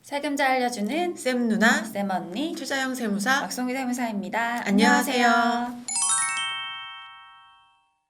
세금자 알려주는 쌤 누나, 쌤 언니 투자형 세무사. 박송희 세무사입니다. 안녕하세요.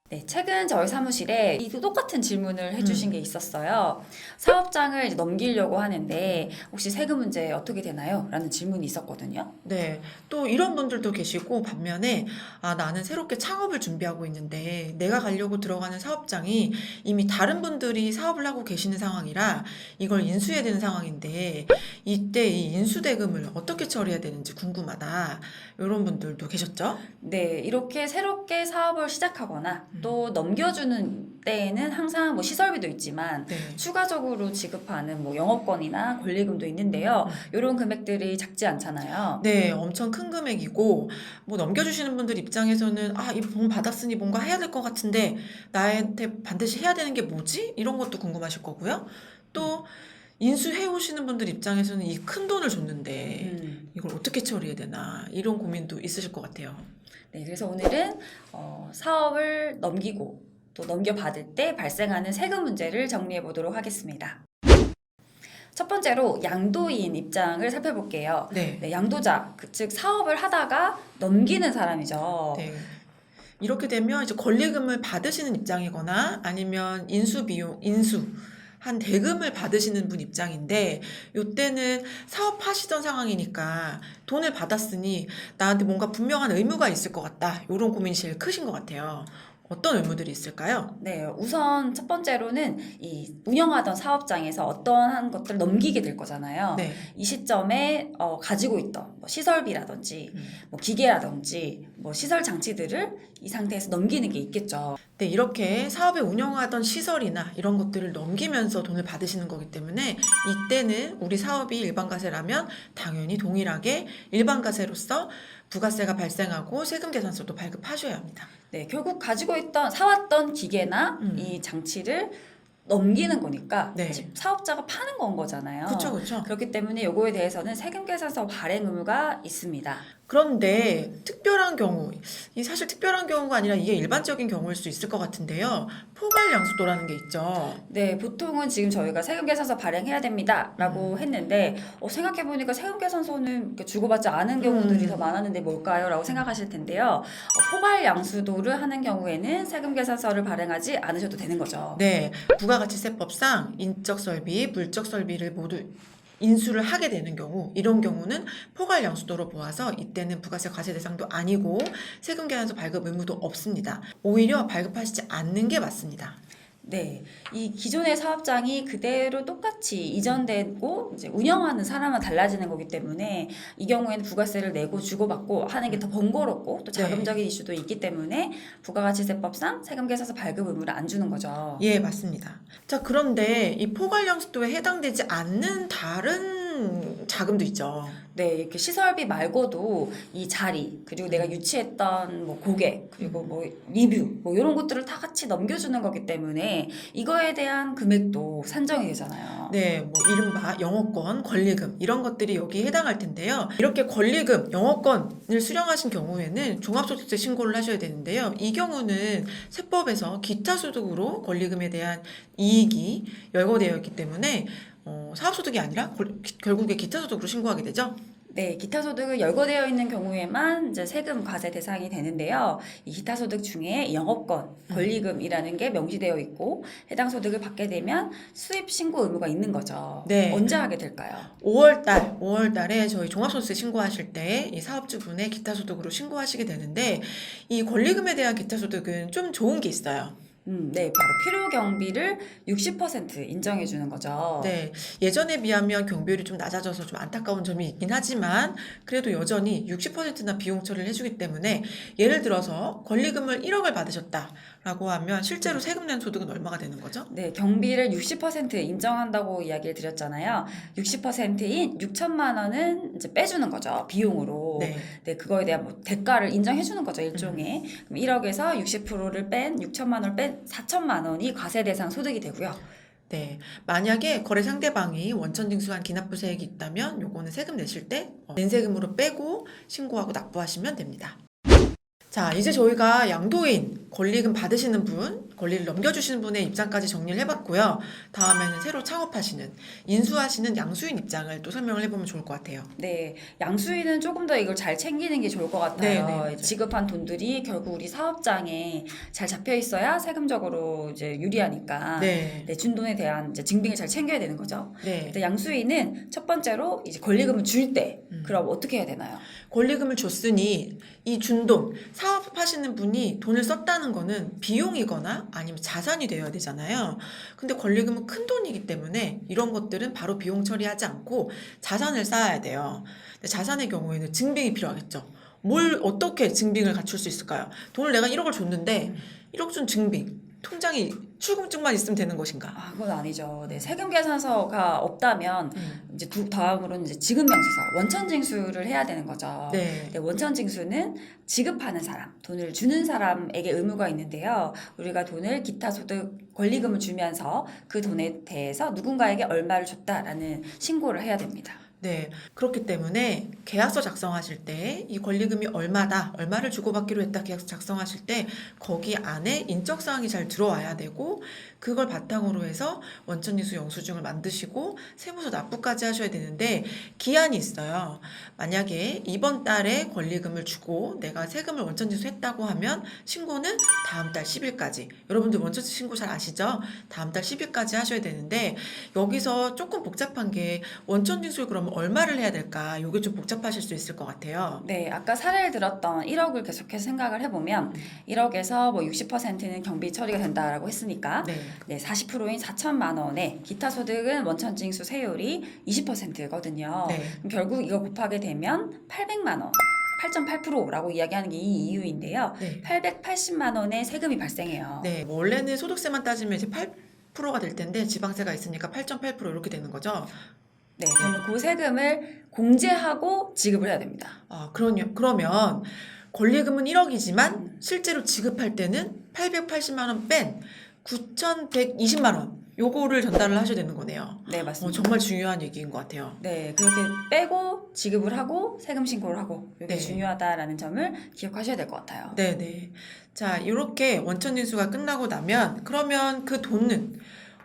네, 최근 저희 사무실에 이 똑같은 질문을 해주신 게 있었어요. 사업장을 이제 넘기려고 하는데 혹시 세금 문제 어떻게 되나요? 라는 질문이 있었거든요. 네, 또 이런 분들도 계시고 반면에 나는 새롭게 창업을 준비하고 있는데 내가 가려고 들어가는 사업장이 이미 다른 분들이 사업을 하고 계시는 상황이라 이걸 인수해야 되는 상황인데 이때 이 인수대금을 어떻게 처리해야 되는지 궁금하다. 이런 분들도 계셨죠? 네, 이렇게 새롭게 사업을 시작하거나 또 넘겨주는 때에는 항상 뭐 시설비도 있지만 네. 추가적으로 지급하는 뭐 영업권이나 권리금도 있는데요. 이런 금액들이 작지 않잖아요. 네, 엄청 큰 금액이고 뭐 넘겨주시는 분들 입장에서는 이 돈 받았으니 뭔가 해야 될 것 같은데 나한테 반드시 해야 되는 게 뭐지? 이런 것도 궁금하실 거고요. 또 인수해 오시는 분들 입장에서는 이 큰 돈을 줬는데 이걸 어떻게 처리해야 되나 이런 고민도 있으실 것 같아요. 네, 그래서 오늘은 사업을 넘기고 또 넘겨받을 때 발생하는 세금 문제를 정리해 보도록 하겠습니다. 첫 번째로 양도인 입장을 살펴볼게요. 네. 네, 양도자, 즉 사업을 하다가 넘기는 사람이죠. 네. 이렇게 되면 이제 권리금을 받으시는 입장이거나 아니면 한 대금을 받으시는 분 입장인데 요때는 사업하시던 상황이니까 돈을 받았으니 나한테 뭔가 분명한 의무가 있을 것 같다. 이런 고민이 제일 크신 것 같아요. 어떤 의무들이 있을까요? 네, 우선 첫 번째로는 이 운영하던 사업장에서 어떠한 것들을 넘기게 될 거잖아요. 네. 이 시점에 가지고 있던 뭐 시설비라든지 뭐 기계라든지 뭐 시설 장치들을 이 상태에서 넘기는 게 있겠죠. 네, 이렇게 사업에 운영하던 시설이나 이런 것들을 넘기면서 돈을 받으시는 거기 때문에 이때는 우리 사업이 일반가세라면 당연히 동일하게 일반가세로서 부가세가 발생하고 세금계산서도 발급하셔야 합니다. 네, 결국 가지고 있던 사왔던 기계나 이 장치를 넘기는 거니까 네. 사실 사업자가 파는 건 거잖아요. 그렇죠. 그렇기 때문에 요거에 대해서는 세금계산서 발행 의무가 있습니다. 그런데 특별한 경우, 이 사실 특별한 경우가 아니라 이게 일반적인 경우일 수 있을 것 같은데요. 포괄양수도라는 게 있죠. 네, 보통은 지금 저희가 세금계산서 발행해야 됩니다라고 했는데 생각해보니까 세금계산서는 이렇게 주고받지 않은 경우들이 더 많았는데 뭘까요? 라고 생각하실 텐데요. 포괄양수도를 하는 경우에는 세금계산서를 발행하지 않으셔도 되는 거죠. 네, 부가가치세법상 인적설비, 물적설비를 모두 인수를 하게 되는 경우, 이런 경우는 포괄양수도로 보아서 이때는 부가세 과세 대상도 아니고 세금계산서 발급 의무도 없습니다. 오히려 발급하시지 않는 게 맞습니다. 네, 이 기존의 사업장이 그대로 똑같이 이전되고 이제 운영하는 사람만 달라지는 거기 때문에 이 경우에는 부가세를 내고 주고받고 하는 게 더 번거롭고 또 자금적인 이슈도 있기 때문에 부가가치세법상 세금계산서 발급 의무를 안 주는 거죠. 예, 맞습니다. 자, 그런데 이 포괄양수도에 해당되지 않는 다른 자금도 있죠. 네, 이렇게 시설비 말고도 이 자리, 그리고 내가 유치했던 뭐 고객, 그리고 뭐 리뷰, 뭐 이런 것들을 다 같이 넘겨주는 거기 때문에 이거에 대한 금액도 산정이 되잖아요. 네, 뭐 이른바 영업권, 권리금 이런 것들이 여기에 해당할 텐데요. 이렇게 권리금, 영업권을 수령하신 경우에는 종합소득세 신고를 하셔야 되는데요. 이 경우는 세법에서 기타 소득으로 권리금에 대한 이익이 열거되어 있기 때문에 사업소득이 아니라 결국에 기타 소득으로 신고하게 되죠. 네, 기타 소득은 열거되어 있는 경우에만 이제 세금 과세 대상이 되는데요. 이 기타 소득 중에 영업권, 권리금이라는 게 명시되어 있고 해당 소득을 받게 되면 수입 신고 의무가 있는 거죠. 네. 언제 하게 될까요? 5월 달에 저희 종합소득세 신고하실 때 이 사업주분의 기타 소득으로 신고하시게 되는데 이 권리금에 대한 기타 소득은 좀 좋은 게 있어요. 네, 바로 필요 경비를 60% 인정해 주는 거죠. 네, 예전에 비하면 경비율이 좀 낮아져서 좀 안타까운 점이 있긴 하지만 그래도 여전히 60%나 비용 처리를 해주기 때문에 예를 들어서 권리금을 1억을 받으셨다라고 하면 실제로 세금 낸 소득은 얼마가 되는 거죠? 네, 경비를 60% 인정한다고 이야기를 드렸잖아요. 60%인 6천만 원은 이제 빼주는 거죠. 비용으로. 네. 네, 그거에 대한 뭐 대가를 인정해 주는 거죠. 일종의. 그럼 1억에서 60%를 뺀 6천만 원을 뺀 4천만 원이 과세 대상 소득이 되고요. 네, 만약에 거래 상대방이 원천 징수한 기납부세액이 있다면 요거는 세금 내실 때 낸 세금으로 빼고 신고하고 납부하시면 됩니다. 자, 이제 저희가 양도인, 권리금 받으시는 분, 권리를 넘겨주시는 분의 입장까지 정리를 해봤고요. 다음에는 새로 창업하시는, 인수하시는 양수인 입장을 또 설명을 해보면 좋을 것 같아요. 네, 양수인은 조금 더 이걸 잘 챙기는 게 좋을 것 같아요. 네, 맞아요. 지급한 돈들이 결국 우리 사업장에 잘 잡혀 있어야 세금적으로 이제 유리하니까 네. 네, 준 돈에 대한 이제 증빙을 잘 챙겨야 되는 거죠. 네. 근데 양수인은 첫 번째로 이제 권리금을 줄 때 음. 그럼 어떻게 해야 되나요? 권리금을 줬으니 이 준 돈, 사업하시는 분이 돈을 썼다는 거는 비용이거나 아니면 자산이 되어야 되잖아요. 근데 권리금은 큰 돈이기 때문에 이런 것들은 바로 비용 처리하지 않고 자산을 쌓아야 돼요. 근데 자산의 경우에는 증빙이 필요하겠죠. 뭘 어떻게 증빙을 갖출 수 있을까요? 돈을 내가 1억을 줬는데 1억 준 증빙, 통장이 출금증만 있으면 되는 것인가? 아, 그건 아니죠. 네, 세금 계산서가 없다면 이제 다음으로는 이제 지급명세서, 원천징수를 해야 되는 거죠. 네. 네, 원천징수는 지급하는 사람, 돈을 주는 사람에게 의무가 있는데요. 우리가 돈을 기타 소득 권리금을 주면서 그 돈에 대해서 누군가에게 얼마를 줬다라는 신고를 해야 됩니다. 네. 그렇기 때문에 계약서 작성하실 때 이 권리금이 얼마다, 얼마를 주고받기로 했다 계약서 작성하실 때 거기 안에 인적사항이 잘 들어와야 되고 그걸 바탕으로 해서 원천징수 영수증을 만드시고 세무서 납부까지 하셔야 되는데 기한이 있어요. 만약에 이번 달에 권리금을 주고 내가 세금을 원천징수했다고 하면 신고는 다음 달 10일까지. 여러분들 원천징수 신고 잘 아시죠? 다음 달 10일까지 하셔야 되는데 여기서 조금 복잡한 게 원천징수를 그러면 얼마를 해야 될까? 이게 좀 복잡하실 수 있을 것 같아요. 네, 아까 사례를 들었던 1억을 계속해서 생각을 해보면 1억에서 뭐 60%는 경비 처리가 된다라고 했으니까 네. 네, 40%인 4천만 원에 기타 소득은 원천징수 세율이 20%거든요. 네. 그럼 결국 이거 곱하게 되면 800만 원. 8.8%라고 이야기하는 게 이 이유인데요. 네. 880만 원의 세금이 발생해요. 네. 뭐 원래는 소득세만 따지면 이제 8%가 될 텐데 지방세가 있으니까 8.8% 이렇게 되는 거죠. 네, 그러면 그 세금을 공제하고 지급을 해야 됩니다. 아, 그러면 권리금은 1억이지만 실제로 지급할 때는 880만 원 뺀 9,120만 원 요거를 전달을 하셔야 되는 거네요. 네, 맞습니다. 정말 중요한 얘기인 것 같아요. 네, 그렇게 빼고 지급을 하고 세금 신고를 하고 이게 네. 중요하다라는 점을 기억하셔야 될 것 같아요. 네네. 자, 이렇게 원천징수가 끝나고 나면 그러면 그 돈은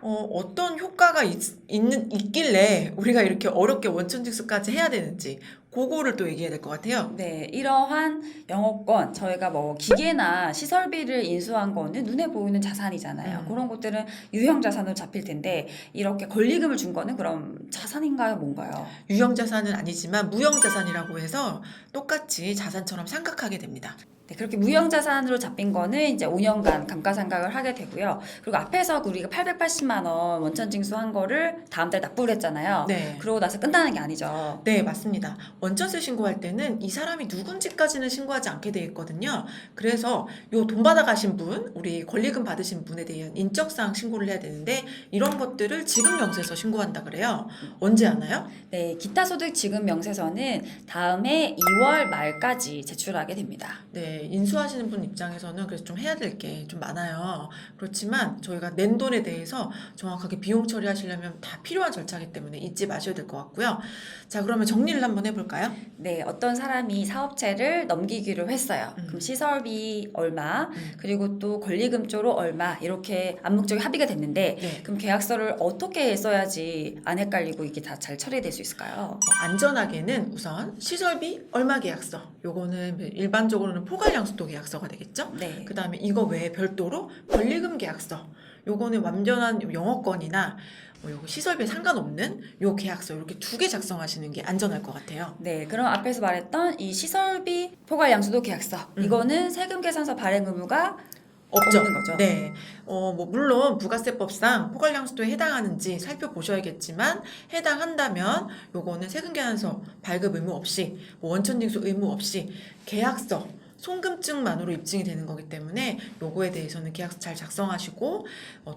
어떤 효과가 있길래 우리가 이렇게 어렵게 원천징수까지 해야 되는지 그거를 또 얘기해야 될 것 같아요. 네, 이러한 영업권, 저희가 뭐 기계나 시설비를 인수한 거는 눈에 보이는 자산이잖아요. 그런 것들은 유형 자산으로 잡힐 텐데 이렇게 권리금을 준 거는 그럼 자산인가요, 뭔가요? 유형자산은 아니지만 무형자산이라고 해서 똑같이 자산처럼 생각하게 됩니다. 네, 그렇게 무형자산으로 잡힌 거는 이제 5년간 감가상각을 하게 되고요. 그리고 앞에서 우리가 880만 원 원천징수한 거를 다음 달 납부를 했잖아요. 네. 그러고 나서 끝나는 게 아니죠. 네, 맞습니다. 원천세 신고할 때는 이 사람이 누군지까지는 신고하지 않게 되어 있거든요. 그래서 요 돈 받아가신 분, 우리 권리금 받으신 분에 대한 인적사항 신고를 해야 되는데 이런 것들을 지급명세서 신고한다 그래요. 언제 하나요? 네, 기타 소득 지급 명세서는 다음해 2월 말까지 제출하게 됩니다. 네, 인수하시는 분 입장에서는 그래서 좀 해야 될 게 좀 많아요. 그렇지만 저희가 낸 돈에 대해서 정확하게 비용 처리하시려면 다 필요한 절차이기 때문에 잊지 마셔야 될 것 같고요. 자, 그러면 정리를 한번 해볼까요? 네, 어떤 사람이 사업체를 넘기기로 했어요. 그럼 시설비 얼마, 그리고 또 권리금 쪽으로 얼마 이렇게 암묵적인 합의가 됐는데 네. 그럼 계약서를 어떻게 써야지 안 헷갈리고 이게 다 잘 처리될 수 있을까요? 안전하게는 우선 시설비 얼마 계약서 요거는 일반적으로는 포괄양수도 계약서가 되겠죠. 네. 그 다음에 이거 외에 별도로 권리금 계약서 요거는 완전한 영업권이나 뭐 요거 시설비에 상관없는 요 계약서 이렇게 2개 작성하시는 게 안전할 것 같아요. 네, 그럼 앞에서 말했던 이 시설비 포괄 양수도 계약서 이거는 세금 계산서 발행 의무가 없죠. 없는 거죠. 네. 뭐 물론 부가세법상 포괄양수도에 해당하는지 살펴보셔야겠지만 해당한다면 요거는 세금계산서 발급 의무 없이 뭐 원천징수 의무 없이 계약서 송금증만으로 입증이 되는 거기 때문에 요거에 대해서는 계약서 잘 작성하시고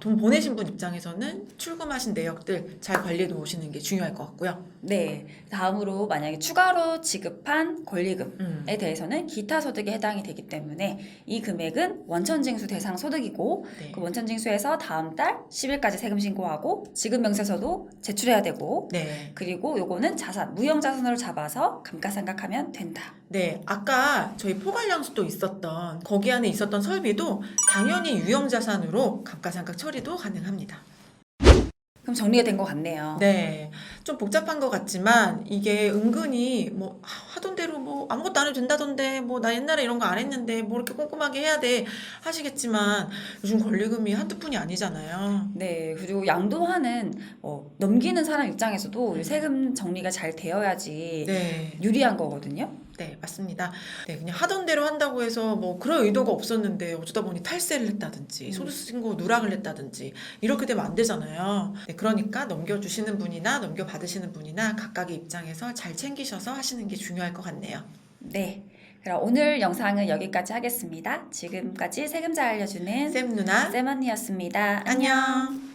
돈 보내신 분 입장에서는 출금하신 내역들 잘 관리해 놓으시는 게 중요할 것 같고요. 네, 다음으로 만약에 추가로 지급한 권리금에 대해서는 기타 소득에 해당이 되기 때문에 이 금액은 원천징수 대상 소득이고 네. 그 원천징수에서 다음 달 10일까지 세금 신고하고 지급명세서도 제출해야 되고 네. 그리고 요거는 자산, 무형자산으로 잡아서 감가상각하면 된다. 네, 아까 저희 포괄양수도 있었던 거기 안에 있었던 설비도 당연히 유형자산으로 감가상각 처리도 가능합니다. 그럼 정리가 된 것 같네요. 네, 좀 복잡한 것 같지만 이게 은근히 뭐 하던 대로 뭐 아무것도 안 해도 된다던데 뭐 나 옛날에 이런 거 안 했는데 뭐 이렇게 꼼꼼하게 해야 돼 하시겠지만 요즘 권리금이 한두 푼이 아니잖아요. 네, 그리고 양도하는 넘기는 사람 입장에서도 세금 정리가 잘 되어야지 네. 유리한 거거든요. 네, 맞습니다. 네, 그냥 하던 대로 한다고 해서 뭐 그럴 의도가 없었는데 어쩌다 보니 탈세를 했다든지 소득세 신고 누락을 했다든지 이렇게 되면 안 되잖아요. 네, 그러니까 넘겨주시는 분이나 넘겨받으시는 분이나 각각의 입장에서 잘 챙기셔서 하시는 게 중요할 것 같네요. 네, 그럼 오늘 영상은 여기까지 하겠습니다. 지금까지 세금잘 알려주는 쌤 누나, 쌤 언니였습니다. 안녕.